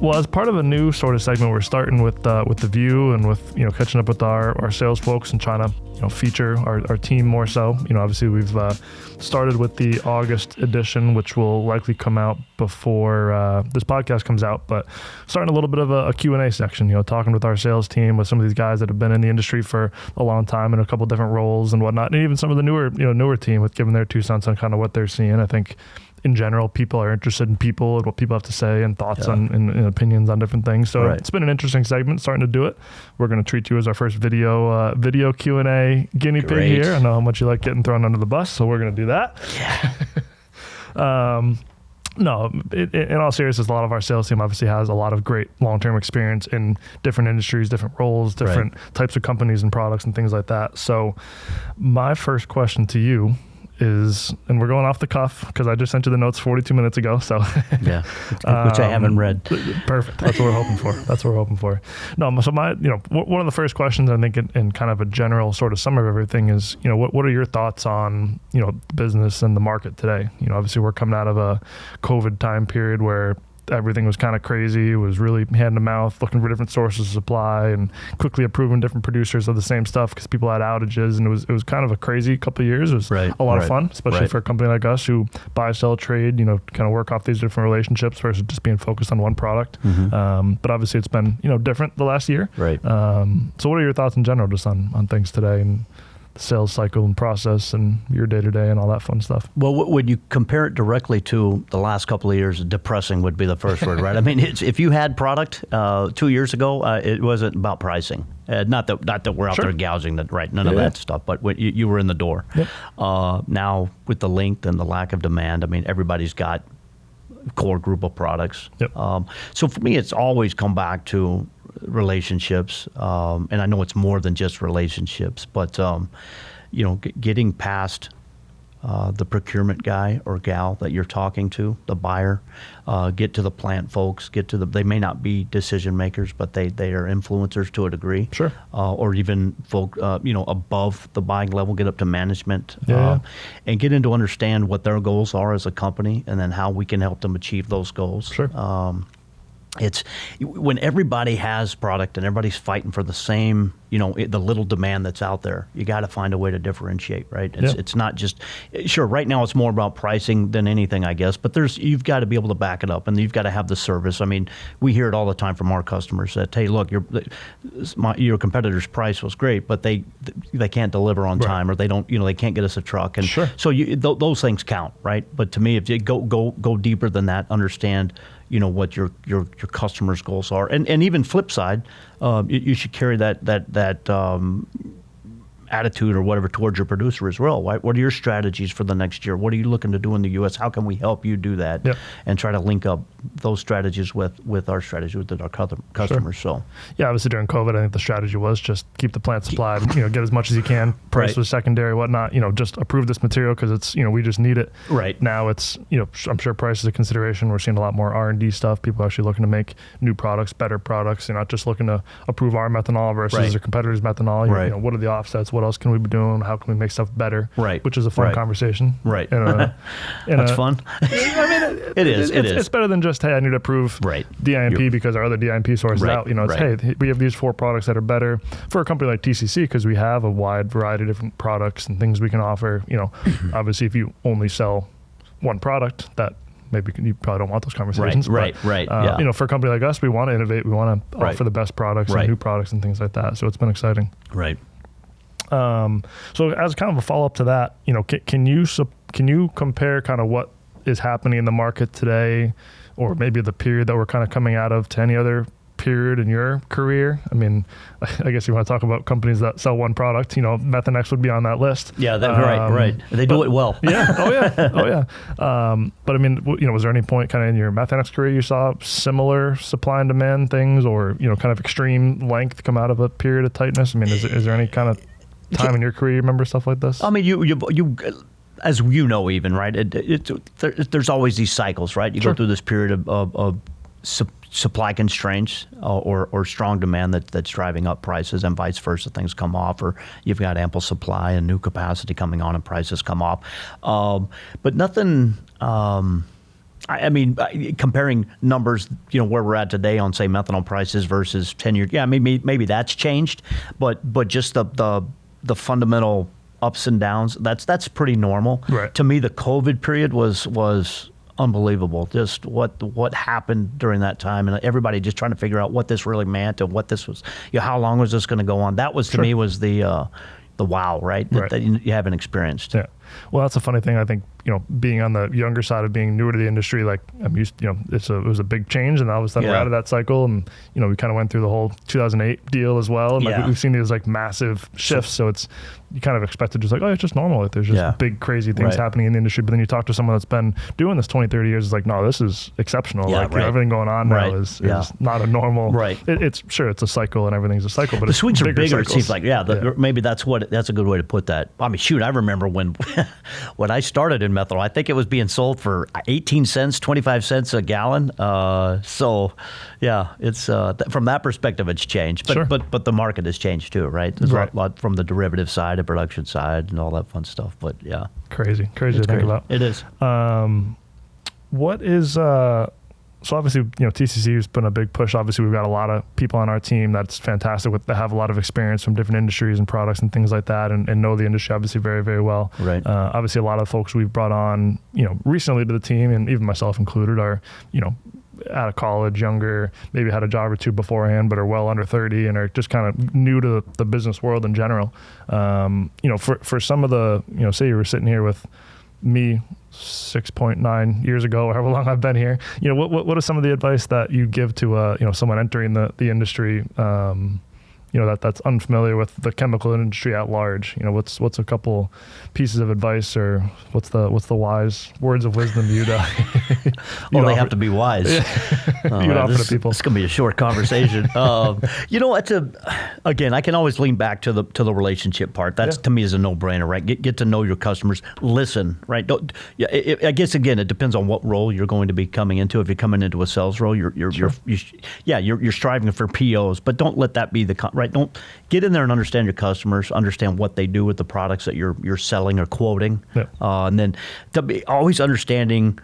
Well, as part of a new sort of segment, we're starting with the view and with catching up with our sales folks and trying to feature our team more so. Obviously we've started with the August edition, which will likely come out before this podcast comes out. But starting a little bit of a Q&A section. Talking with our sales team, with some of these guys that have been in the industry for a long time in a couple different roles and whatnot, and even some of the newer team with giving their 2 cents on kind of what they're seeing. I think in general, people are interested in people and what people have to say and thoughts on and opinions on different things. So It's been an interesting segment, starting to do it. We're going to treat you as our first video Q&A guinea pig here. I know how much you like getting thrown under the bus, so we're going to do that. Yeah. No, in all seriousness, a lot of our sales team obviously has a lot of great long-term experience in different industries, different roles, different types of companies and products and things like that. So my first question to you is, and we're going off the cuff because I just sent you the notes 42 minutes ago. So yeah, which I haven't read. Perfect. That's what we're hoping for. That's what we're hoping for. No, so one of the first questions I think in kind of a general sort of summary of everything is, what are your thoughts on, business and the market today? Obviously we're coming out of a COVID time period where everything was kind of crazy. It was really hand to mouth, looking for different sources of supply and quickly approving different producers of the same stuff because people had outages, and it was kind of a crazy couple of years. It was a lot of fun, especially for a company like us who buy, sell, trade, kind of work off these different relationships versus just being focused on one product. But obviously it's been, different the last year. Right. So what are your thoughts in general just on things today and sales cycle and process and your day-to-day and all that fun stuff? Well, when you compare it directly to the last couple of years, depressing would be the first word, right? I mean, if you had product 2 years ago, it wasn't about pricing. Not that we're out there gouging that, right? None of that stuff. But when you were in the door. Yep. Now with the length and the lack of demand, I mean, everybody's got a core group of products. Yep. So for me, it's always come back to relationships, and I know it's more than just relationships, but getting past the procurement guy or gal that you're talking to, the buyer, get to the plant folks, they may not be decision makers, but they are influencers to a degree. Sure. Or even folk, above the buying level, get up to management, and get into understand what their goals are as a company, and then how we can help them achieve those goals. Sure. It's when everybody has product and everybody's fighting for the same, the little demand that's out there, you got to find a way to differentiate, right? It's not just, sure, right now it's more about pricing than anything, I guess, but you've got to be able to back it up, and you've got to have the service. I mean, we hear it all the time from our customers that, hey, look, your competitor's price was great, but they can't deliver on time, or they don't, they can't get us a truck. And so those things count, right? But to me, if you go deeper than that, understand what your customers' goals are, and even flip side, you should carry that attitude or whatever towards your producer as well. Right? What are your strategies for the next year? What are you looking to do in the U.S.? How can we help you do that? Yep. And try to link up those strategies with our strategy with our customers. So obviously during COVID, I think the strategy was just keep the plant supplied, get as much as you can. Price was secondary, whatnot. Just approve this material because it's we just need it. Right now, it's I'm sure price is a consideration. We're seeing a lot more R&D stuff. People are actually looking to make new products, better products. You're not just looking to approve our methanol versus their competitors' methanol. What are the offsets? What else can we be doing? How can we make stuff better? Right. Which is a fun conversation. Right. That's fun. I mean, it is. It's better than just, hey, I need to approve DIMP because our other DIMP source is out. It's, hey, we have these 4 products that are better for a company like TCC because we have a wide variety of different products and things we can offer. Obviously, if you only sell one product, that maybe you probably don't want those conversations. Right. For a company like us, we want to innovate. We want to offer the best products and new products and things like that. So it's been exciting. Right. So as kind of a follow-up to that, can you compare kind of what is happening in the market today, or maybe the period that we're kind of coming out of, to any other period in your career? I mean, I guess you want to talk about companies that sell one product. Methanex would be on that list. Yeah, right. They do it well. But I mean, was there any point kind of in your Methanex career you saw similar supply and demand things, or kind of extreme length come out of a period of tightness? I mean, is there any kind of time in your career you remember stuff like this? I mean, you as even, right? There's always these cycles, right? You go through this period of supply constraints or strong demand that's driving up prices, and vice versa. Things come off, or you've got ample supply and new capacity coming on and prices come off. But nothing I mean, comparing numbers, where we're at today on, say, methanol prices versus 10-year. Yeah, maybe that's changed, but just the fundamental ups and downs, that's pretty normal. Right. To me, the COVID period was unbelievable. Just what happened during that time, and everybody just trying to figure out what this really meant and what this was. How long was this going to go on? That was to me was the wow, right? That you haven't experienced. Yeah. Well, that's a funny thing. I think, being on the younger side of being newer to the industry, like I'm used, it was a big change, and all of a sudden we're out of that cycle, and we kind of went through the whole 2008 deal as well, and like we've seen these like massive shifts. So it's, you kind of expect it just like, oh, it's just normal. Like there's just big crazy things happening in the industry. But then you talk to someone that's been doing this 20, 30 years, it's like, no, this is exceptional. Yeah, like everything going on now is not a normal. Right. It's a cycle, and everything's a cycle, but the swings are bigger. Cycles. It seems like maybe that's a good way to put that. I mean, shoot, I remember when I started in methanol, I think it was being sold for 18 cents, 25 cents a gallon. So, yeah, it's from that perspective, it's changed. But the market has changed too, right? There's a lot from the derivative side, the production side, and all that fun stuff. But yeah, crazy to think about. It is. What is so obviously, TCC has been a big push. Obviously, we've got a lot of people on our team that's fantastic that have a lot of experience from different industries and products and things like that, and know the industry obviously very, very well. Right. Obviously, a lot of folks we've brought on, recently to the team, and even myself included, are, out of college, younger, maybe had a job or two beforehand, but are well under 30 and are just kind of new to the business world in general. For some of the, say you were sitting here with me 6.9 years ago, or however long I've been here, what is some of the advice that you give to someone entering the industry, that's unfamiliar with the chemical industry at large? What's a couple pieces of advice, or what's the wise words of wisdom you'd they have to be wise. You'd offer to people. It's gonna be a short conversation. Again, I can always lean back to the relationship part. That's to me is a no-brainer, right? Get to know your customers. Listen, right? I guess again, it depends on what role you're going to be coming into. If you're coming into a sales role, you're striving for POs, but don't let that be right. Don't get in there and understand your customers, understand what they do with the products that you're selling or quoting, and then to be always understanding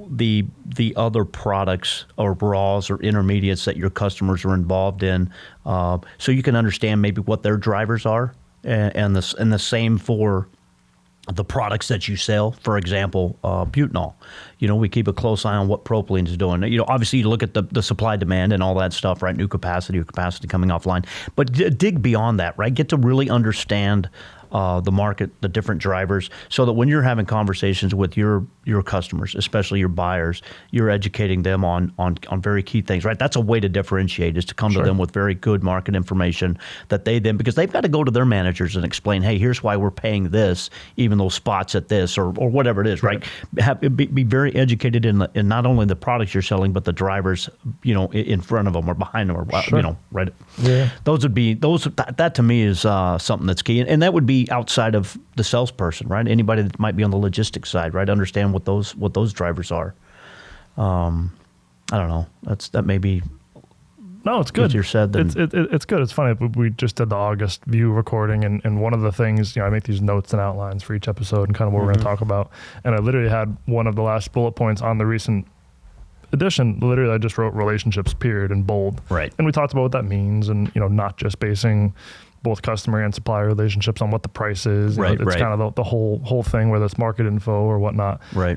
the other products or raws or intermediates that your customers are involved in, so you can understand maybe what their drivers are, and the same for the products that you sell. For example, butanol. We keep a close eye on what propylene is doing. Obviously you look at the supply demand and all that stuff, right? New capacity or capacity coming offline. But dig beyond that, right? Get to really understand the market, the different drivers, so that when you're having conversations with your customers, especially your buyers, you're educating them on very key things, right? That's a way to differentiate, is to come to them with very good market information that they then, because they've got to go to their managers and explain, hey, here's why we're paying this, even those spots at this, or whatever it is, right? Be very educated in not only the products you're selling, but the drivers, in front of them or behind them, or right? Yeah. That to me is something that's key, and that would be outside of the salesperson, right? Anybody that might be on the logistics side, right? Understand what those drivers are. I don't know. That may be. No, it's good. Said, it's good. It's funny. We just did the August view recording, and one of the things, I make these notes and outlines for each episode and kind of what we're going to talk about. And I literally had one of the last bullet points on the recent edition. Literally, I just wrote relationships, period, in bold. Right. And we talked about what that means, and not just basing both customer and supplier relationships on what the price is. Right, it's kind of the whole thing, whether it's market info or whatnot. Right.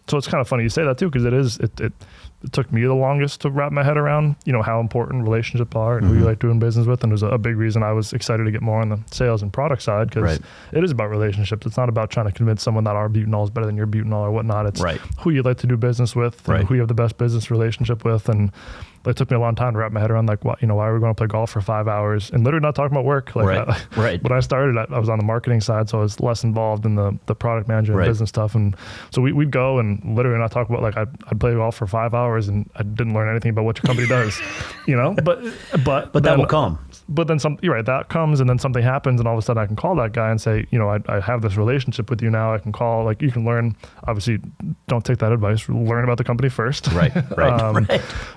So it's kind of funny you say that too, because it took me the longest to wrap my head around, how important relationships are and who you like doing business with. And there's a big reason I was excited to get more on the sales and product side, because it is about relationships. It's not about trying to convince someone that our butanol is better than your butanol or whatnot. It's who you like to do business with, and who you have the best business relationship with. And it took me a long time to wrap my head around, like, why are we going to play golf for 5 hours and literally not talking about work? Like, when I started, I was on the marketing side, so I was less involved in the product management and business stuff. And so we'd go and literally not talk about, like, I'd play golf for 5 hours and I didn't learn anything about what your company does, But that will come. But then you're right, that comes, and then something happens, and all of a sudden I can call that guy and say, I have this relationship with you now. I can call, like, you can learn. Obviously, don't take that advice. Learn about the company first. Right.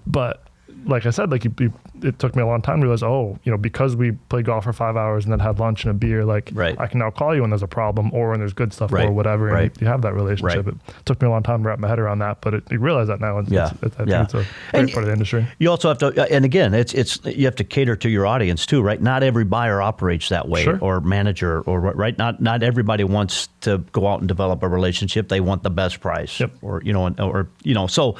But like I said, like it took me a long time to realize, because we played golf for 5 hours and then had lunch and a beer, like right. I can now call you when there's a problem or when there's good stuff right. or whatever, and right. you have that relationship. Right. It took me a long time to wrap my head around that, but you realize that now. I think it's a great part of the industry. You also have to, and again, you have to cater to your audience too, right? Not every buyer operates that way, sure. or manager, or right. Not everybody wants to go out and develop a relationship. They want the best price, yep. or so.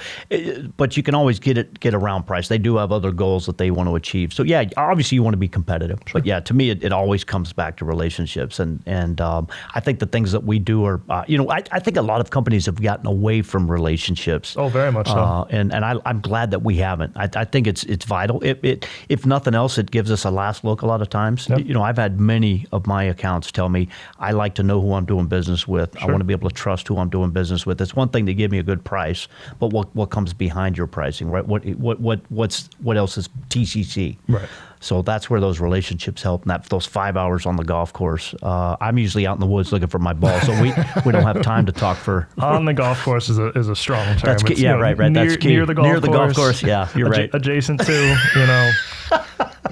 But you can always get around price. They do have other goals that they want to achieve. So yeah, obviously you want to be competitive. Sure. But yeah, to me, it always comes back to relationships, and I think the things that we do are, I think a lot of companies have gotten away from relationships. Oh, very much so. And I'm glad that we haven't. I think it's vital. If nothing else, it gives us a last look a lot of times. Yep. I've had many of my accounts tell me, I like to know who I'm doing business with. Sure. I want to be able to trust who I'm doing business with. It's one thing to give me a good price, but what comes behind your pricing, right? What else is TCC? Right. So that's where those relationships help. And those 5 hours on the golf course, I'm usually out in the woods looking for my ball, so we don't have time to talk for. On the golf course is a strong term. That's key. Yeah, right. That's key. Near the golf course. Yeah, you're right. Adjacent to,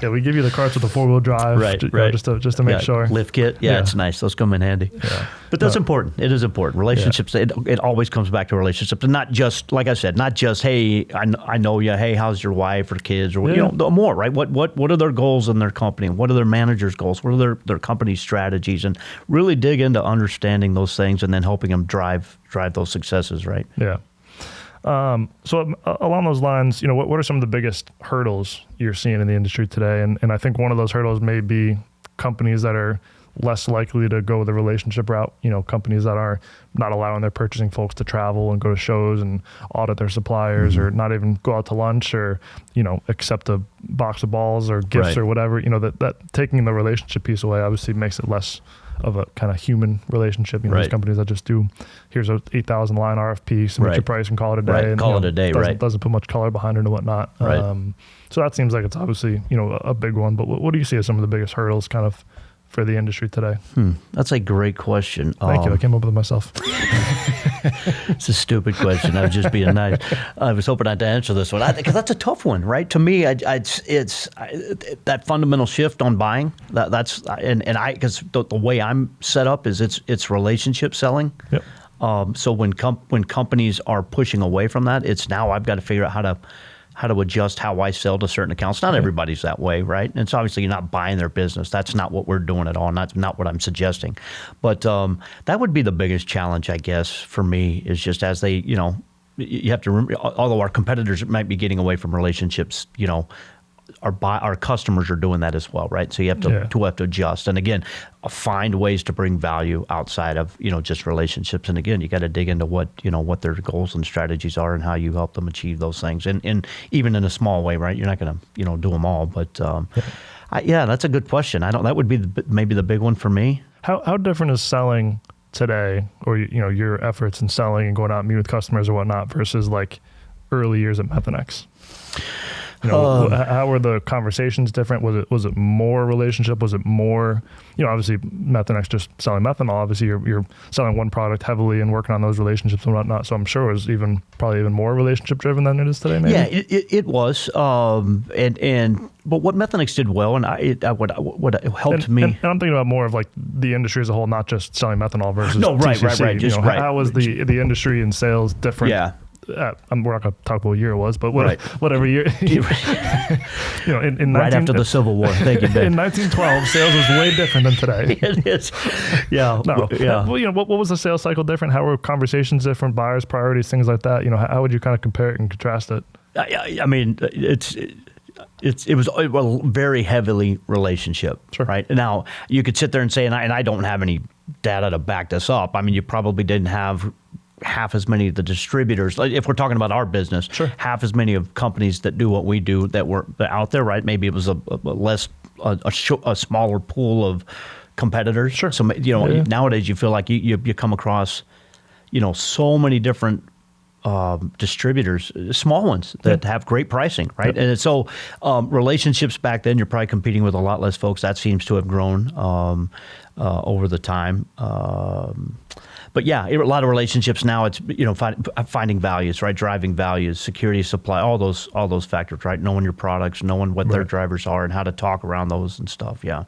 Yeah, we give you the carts with the 4-wheel drive, right. Just to make sure. Lift kit, it's nice. Those come in handy. Yeah. But that's important. It is important. Relationships. Yeah. It always comes back to relationships, and not just, like I said, not just, hey, I know you. Hey, how's your wife or kids, or more, right? What are their goals in their company? What are their managers' goals? What are their company strategies? And really dig into understanding those things, and then helping them drive those successes, right? Yeah. So along those lines, what are some of the biggest hurdles you're seeing in the industry today? And I think one of those hurdles may be companies that are less likely to go the relationship route, companies that are not allowing their purchasing folks to travel and go to shows and audit their suppliers, or not even go out to lunch, or, accept a box of balls or gifts, right. or whatever, that taking the relationship piece away obviously makes it less of a kind of human relationship. Right. There's companies that just do, here's a 8,000 line RFP, submit right. your price and call it a day. Right. And, call it a day, right. Doesn't put much color behind it and whatnot. Right. So that seems like it's obviously, a big one, but what do you see as some of the biggest hurdles kind of for the industry today? That's a great question. Thank you. I came up with it myself. It's a stupid question. I was just being nice. I was hoping not to answer this one, because that's a tough one, right? To me, it's that fundamental shift on buying. Because the way I'm set up is it's relationship selling. Yep. So when companies are pushing away from that, it's now I've got to figure out how to adjust how I sell to certain accounts. Not everybody's that way, right? And it's obviously you're not buying their business. That's not what we're doing at all. And that's not what I'm suggesting. But that would be the biggest challenge, I guess, for me, is just as they, you have to remember, although our competitors might be getting away from relationships, our customers are doing that as well, right? So you have to adjust, and again, find ways to bring value outside of just relationships. And again, you got to dig into what their goals and strategies are, and how you help them achieve those things. And even in a small way, right? You're not going to do them all, but that's a good question. That would be maybe the big one for me. How different is selling today, or your efforts in selling and going out and meeting with customers or whatnot, versus like early years at Methanex? How were the conversations different? Was it more relationship? Was it more, obviously Methanex just selling methanol. Obviously you're selling one product heavily and working on those relationships and whatnot. So I'm sure it was probably even more relationship driven than it is today. Maybe. Yeah, it was. But what Methanex did well, and what helped me, and I'm thinking about more of like the industry as a whole, not just selling methanol versus TCC. Right. Just how was the industry and sales different? Yeah. We're not going to talk about what year it was, but whatever year. Right after the Civil War. Thank you, Ben. In 1912, sales was way different than today. It is. Yeah. No. Yeah. Well, what was the sales cycle different? How were conversations different? Buyers' priorities, things like that. How would you kind of compare it and contrast it? I mean, it was a very heavily relationship, sure. Right? Now, you could sit there and say, and I don't have any data to back this up. I mean, you probably didn't have half as many of the distributors, if we're talking about our business, sure. half as many of companies that do what we do that were out there, right? Maybe it was a smaller pool of competitors. Sure. So, nowadays you feel like you come across, so many different distributors, small ones that have great pricing, right? And so relationships back then, you're probably competing with a lot less folks. That seems to have grown. over the time. But yeah, a lot of relationships now. It's finding values, right? Driving values, security, supply, all those factors, right? Knowing your products, knowing what their drivers are, and how to talk around those and stuff. Yeah,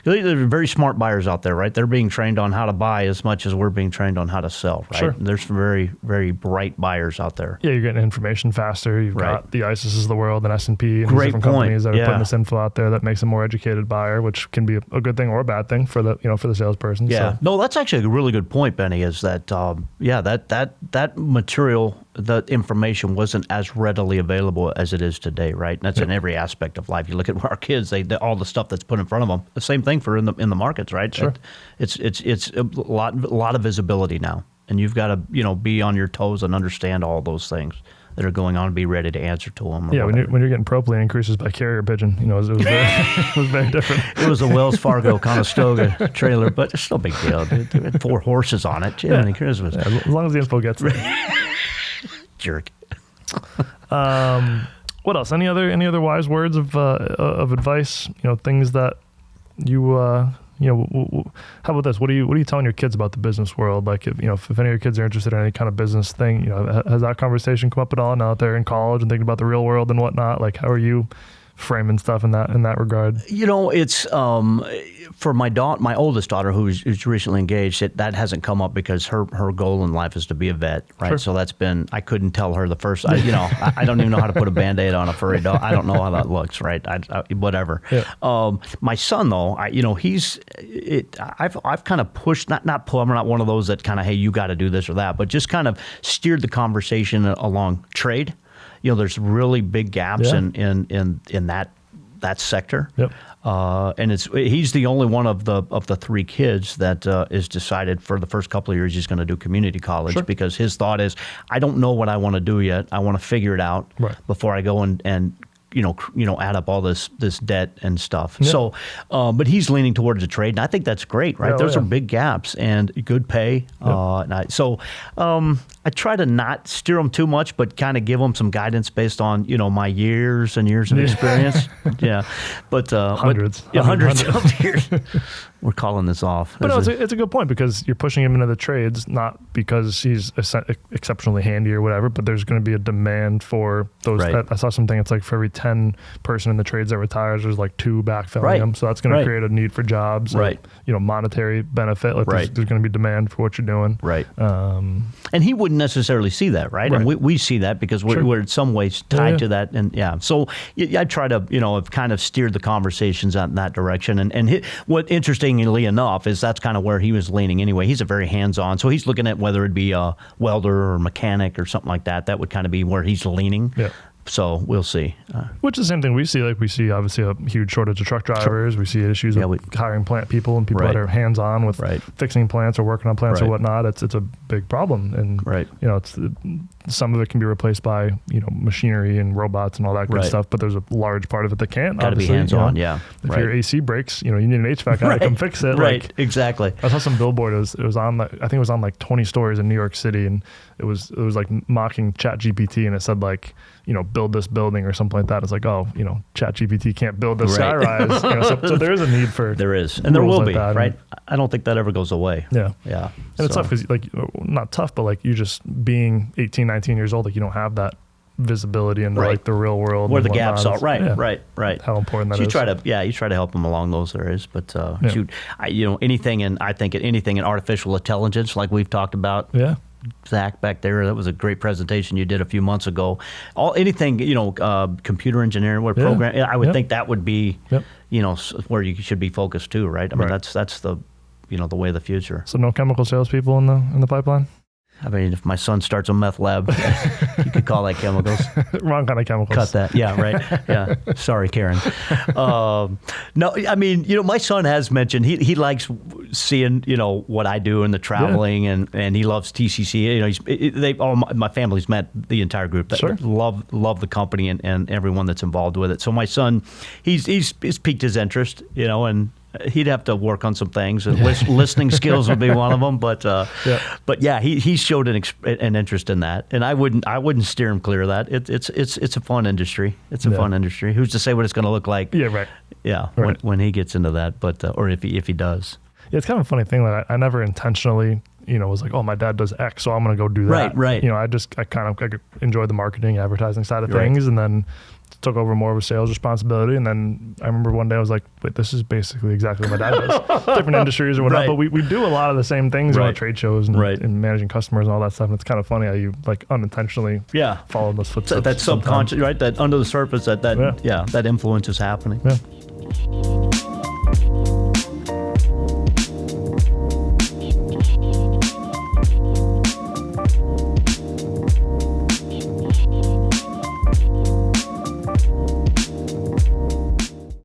there are very smart buyers out there, right? They're being trained on how to buy as much as we're being trained on how to sell, right? Sure. And there's some very, very bright buyers out there. Yeah, you're getting information faster. You've got the ISIS of the world and S&P and Great different point. companies that are putting this info out there that makes a more educated buyer, which can be a good thing or a bad thing for the for the salesperson. Yeah, So. no, that's actually a really good point, Benny. Is that that material, the information wasn't as readily available as it is today, right? And that's in every aspect of life. You look at our kids; they all the stuff that's put in front of them. The same thing for in the markets, right? Sure. It's a lot of visibility now, and you've got to be on your toes and understand all those things that are going on and be ready to answer to them. Yeah, when you're getting propylene increases by carrier pigeon, it was very different. It was a Wells Fargo Conestoga trailer, but it's no big deal. It had 4 horses on it. Jiminy Christmas. Yeah, as long as the info gets there. Jerk. What else? Any other wise words of advice? Things that you how about this? What are you telling your kids about the business world? Like, if any of your kids are interested in any kind of business thing, has that conversation come up at all now that they're in college and thinking about the real world and whatnot? Like, how are you framing stuff in that regard? It's for my oldest daughter who's recently engaged. That hasn't come up because her goal in life is to be a vet, right? Sure. So that's been, I couldn't tell her the first. I don't even know how to put a Band-Aid on a furry dog. I don't know how that looks, right? Whatever. Yeah. My son though, I've kind of pushed, not pull. I'm not one of those that kind of, hey, you got to do this or that, but just kind of steered the conversation along trade. There's really big gaps in that sector. Yep. And he's the only one of the 3 kids that is decided for the first couple of years he's going to do community college because his thought is, I don't know what I want to do yet. I want to figure it out before I go and add up all this debt and stuff. Yeah. So, but he's leaning towards a trade, and I think that's great, right? Those are big gaps and good pay. Yep. I try to not steer them too much, but kind of give them some guidance based on my years and years of experience. But hundreds of years. We're calling this off. But no, it's a good point because you're pushing him into the trades, not because he's exceptionally handy or whatever, but there's going to be a demand for those. Right. I saw something, it's like for every 10 person in the trades that retires, there's like 2 backfilling them. So that's going to create a need for jobs, monetary benefit. Like there's going to be demand for what you're doing. Right. And he wouldn't necessarily see that, right? And we see that because we're in some ways tied to that. And so I try to, have kind of steered the conversations in that direction. And what interestingly enough is that's kind of where he was leaning anyway. He's a very hands-on. So he's looking at whether it be a welder or mechanic or something like that. That would kind of be where he's leaning. Yeah. So we'll see. Which is the same thing we see. Like we see obviously a huge shortage of truck drivers. Sure. We see issues with hiring plant people and people that are hands-on with fixing plants or working on plants or whatnot. It's a big problem. And it's some of it can be replaced by machinery and robots and all that good stuff. But there's a large part of it that can't. Got to be hands-on. If your AC breaks, you need an HVAC guy to come fix it. Right. Exactly. I saw some billboard. It was on. I think it was on like 20 stores in New York City, and it was like mocking ChatGPT, and it said like, build this building or something like that. It's like, ChatGPT can't build this skyrise. So there is a need for there is, and there will be, right? I don't think that ever goes away. Yeah. And it's tough because not tough, but like you just being 18, 19 years old, like you don't have that visibility into like the real world where the gaps are. Right. How important that is. You try to help them along those areas, but anything in artificial intelligence, like we've talked about. Yeah. Zach back there, that was a great presentation you did a few months ago. Anything, computer engineering, program, I would think that would be, where you should be focused too, right? I mean, that's the, the way of the future. So no chemical salespeople in the pipeline? I mean, if my son starts a meth lab, you could call that chemicals. Wrong kind of chemicals. Cut that. Yeah, right. Yeah. Sorry, Karen. No, I mean, my son has mentioned he likes seeing, what I do in the traveling, and he loves TCC. My family's met the entire group that love the company and everyone that's involved with it. So my son, he's piqued his interest, and he'd have to work on some things, and listening skills would be one of them. But he showed an interest in that, and I wouldn't steer him clear of that. It's a fun industry. It's a fun industry. Who's to say what it's going to look like? Yeah, right. Yeah, when he gets into that, but or if he does. Yeah, it's kind of a funny thing that I never intentionally, was like, oh, my dad does X, so I'm going to go do that. Right. I enjoyed the marketing, advertising side of things, and then took over more of a sales responsibility. And then I remember one day I was like, wait, this is basically exactly what my dad does. Different industries or whatnot, but we do a lot of the same things at trade shows and managing customers and all that stuff. And it's kind of funny how you like unintentionally follow those footsteps. That subconscious, right? That under the surface, that influence is happening. Yeah.